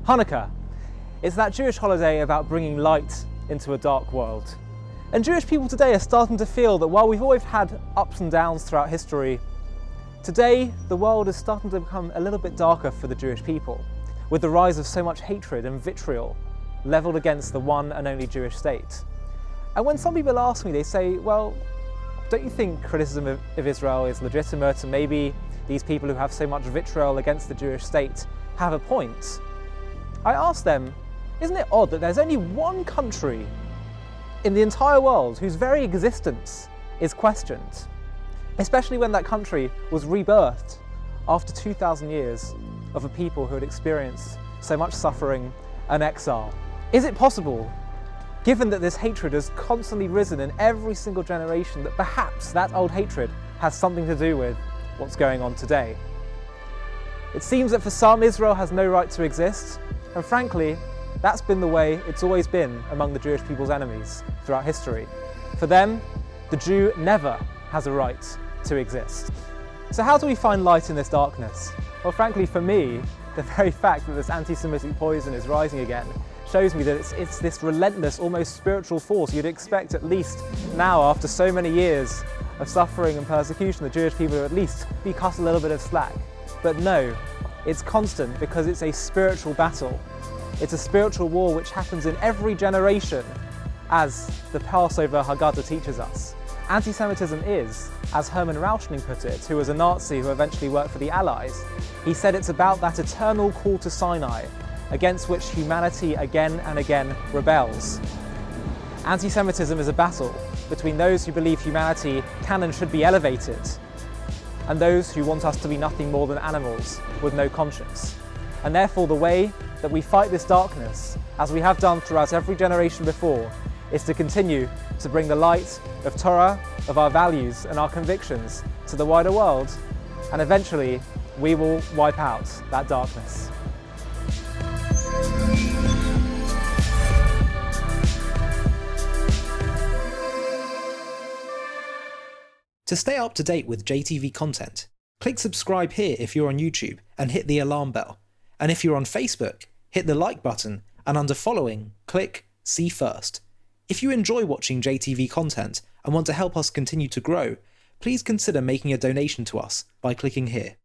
Hannukah. It's that Jewish holiday about bringing light into a dark world. And Jewish people today are starting to feel that while we've always had ups and downs throughout history, today the world is starting to become a little bit darker for the Jewish people, with the rise of so much hatred and vitriol levelled against the one and only Jewish state. And when some people ask me, they say, well, don't you think criticism of Israel is legitimate, and maybe these people who have so much vitriol against the Jewish state have a point? I ask them, isn't it odd that there's only one country in the entire world whose very existence is questioned, especially when that country was rebirthed after 2,000 years of a people who had experienced so much suffering and exile? Is it possible, given that this hatred has constantly risen in every single generation, that perhaps that old hatred has something to do with what's going on today? It seems that for some, Israel has no right to exist, and frankly, that's been the way it's always been among the Jewish people's enemies throughout history. For them, the Jew never has a right to exist. So how do we find light in this darkness? Well, frankly, for me, the very fact that this anti-Semitic poison is rising again shows me that it's this relentless, almost spiritual force you'd expect, at least now, after so many years of suffering and persecution, the Jewish people would at least be cut a little bit of slack. But no, it's constant because it's a spiritual battle. It's a spiritual war which happens in every generation, as the Passover Haggadah teaches us. Anti-Semitism is, as Hermann Rauschning put it, who was a Nazi who eventually worked for the Allies, he said it's about that eternal call to Sinai, against which humanity again and again rebels. Anti-Semitism is a battle between those who believe humanity can and should be elevated, and those who want us to be nothing more than animals with no conscience. And therefore the way that we fight this darkness, as we have done throughout every generation before, is to continue to bring the light of Torah, of our values and our convictions to the wider world, and eventually we will wipe out that darkness. To stay up to date with JTV content, click subscribe here if you're on YouTube and hit the alarm bell. And if you're on Facebook, hit the like button, and under following, click see first. If you enjoy watching JTV content and want to help us continue to grow, please consider making a donation to us by clicking here.